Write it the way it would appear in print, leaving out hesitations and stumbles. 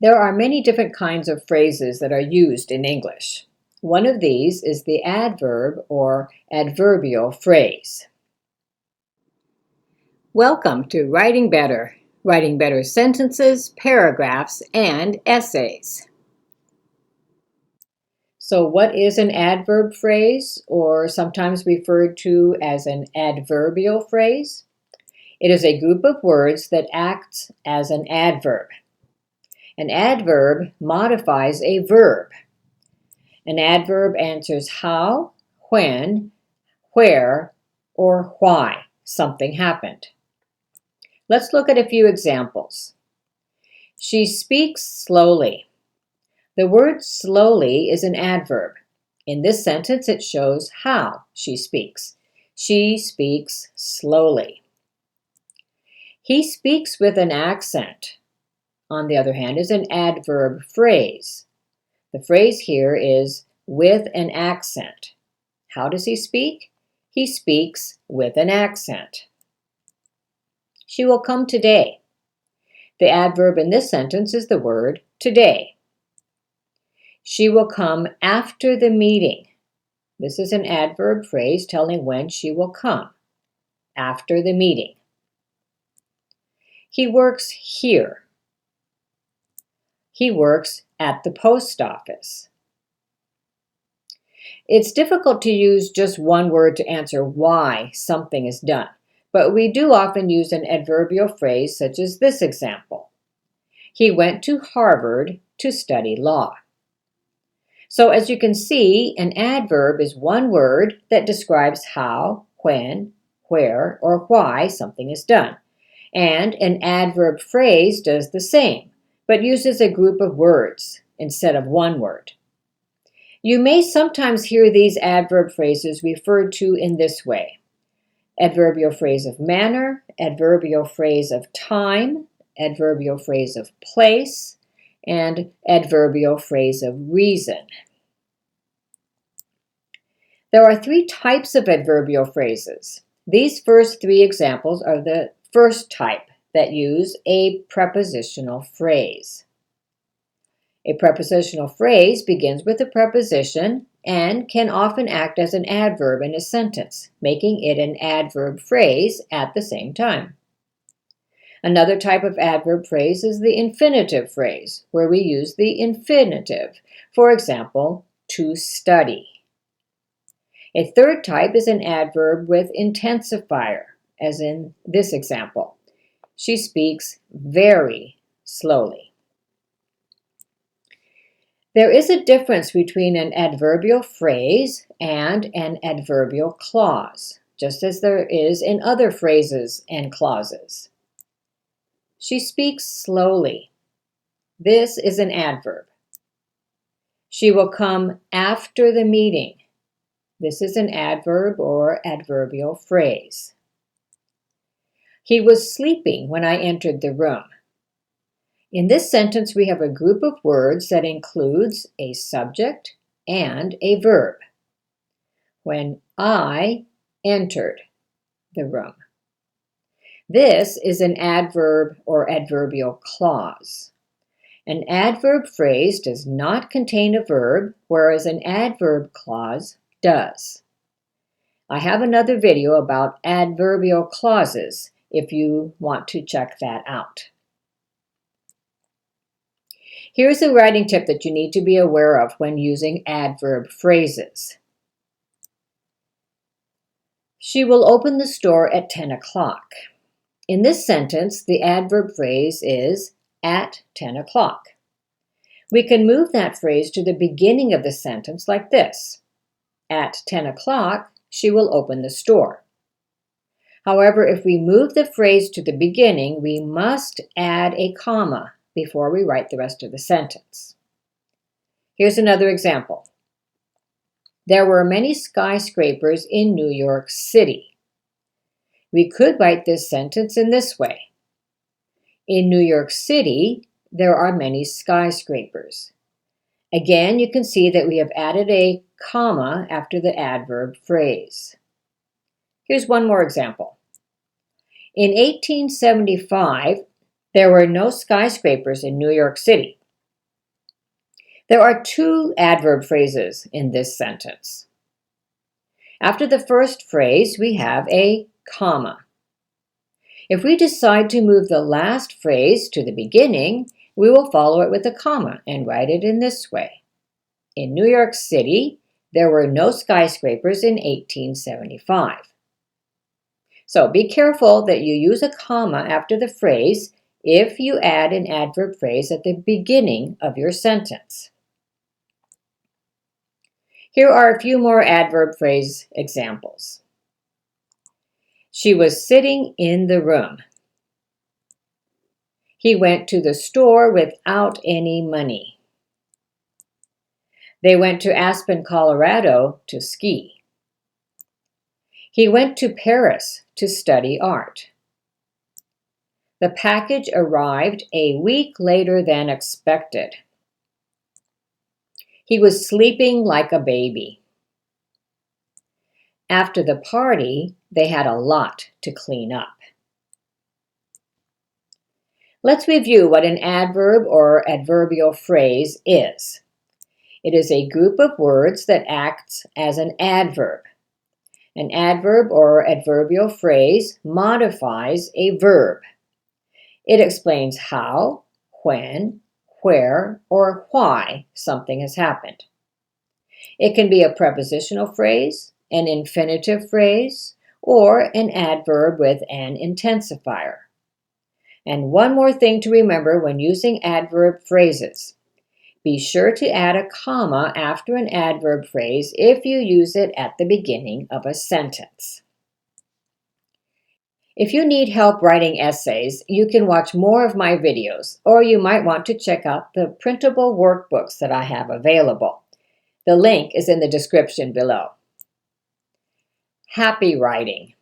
There are many different kinds of phrases that are used in English. One of these is the adverb or adverbial phrase. Welcome to writing better sentences, paragraphs, and essays. So what is an adverb phrase, or sometimes referred to as an adverbial phrase? It is a group of words that acts as an adverb. An adverb modifies a verb. An adverb answers how, when, where, or why something happened. Let's look at a few examples. She speaks slowly. The word slowly is an adverb. In this sentence, it shows how she speaks. She speaks slowly. He speaks with an accent, on the other hand, is an adverb phrase. The phrase here is with an accent. How does he speak? He speaks with an accent. She will come today. The adverb in this sentence is the word today. She will come after the meeting. This is an adverb phrase telling when she will come, after the meeting. He works here. He works at the post office. It's difficult to use just one word to answer why something is done, but we do often use an adverbial phrase such as this example. He went to Harvard to study law. So as you can see, an adverb is one word that describes how, when, where, or why something is done. And an adverb phrase does the same, but uses a group of words instead of one word. You may sometimes hear these adverb phrases referred to in this way: adverbial phrase of manner, adverbial phrase of time, adverbial phrase of place, and adverbial phrase of reason. There are three types of adverbial phrases. These first three examples are the first type that use a prepositional phrase. A prepositional phrase begins with a preposition and can often act as an adverb in a sentence, making it an adverb phrase at the same time. Another type of adverb phrase is the infinitive phrase, where we use the infinitive. For example, to study. A third type is an adverb with intensifier, as in this example. She speaks very slowly. There is a difference between an adverbial phrase and an adverbial clause, just as there is in other phrases and clauses. She speaks slowly. This is an adverb. She will come after the meeting. This is an adverb or adverbial phrase. He was sleeping when I entered the room. In this sentence, we have a group of words that includes a subject and a verb. When I entered the room. This is an adverb or adverbial clause. An adverb phrase does not contain a verb, whereas an adverb clause does. I have another video about adverbial clauses if you want to check that out. Here's a writing tip that you need to be aware of when using adverb phrases. She will open the store at 10 o'clock. In this sentence, the adverb phrase is at 10 o'clock. We can move that phrase to the beginning of the sentence like this. At 10 o'clock, she will open the store. However, if we move the phrase to the beginning, we must add a comma before we write the rest of the sentence. Here's another example. There were many skyscrapers in New York City. We could write this sentence in this way. In New York City, there are many skyscrapers. Again, you can see that we have added a comma after the adverb phrase. Here's one more example. In 1875, there were no skyscrapers in New York City. There are two adverb phrases in this sentence. After the first phrase, we have a comma. If we decide to move the last phrase to the beginning, we will follow it with a comma and write it in this way. In New York City, there were no skyscrapers in 1875. So be careful that you use a comma after the phrase if you add an adverb phrase at the beginning of your sentence. Here are a few more adverb phrase examples. She was sitting in the room. He went to the store without any money. They went to Aspen, Colorado to ski. He went to Paris to study art. The package arrived a week later than expected. He was sleeping like a baby. After the party, they had a lot to clean up. Let's review what an adverb or adverbial phrase is. It is a group of words that acts as an adverb. An adverb or adverbial phrase modifies a verb. It explains how, when, where, or why something has happened. It can be a prepositional phrase, an infinitive phrase, or an adverb with an intensifier. And one more thing to remember when using adverb phrases. Be sure to add a comma after an adverb phrase if you use it at the beginning of a sentence. If you need help writing essays, you can watch more of my videos, or you might want to check out the printable workbooks that I have available. The link is in the description below. Happy writing!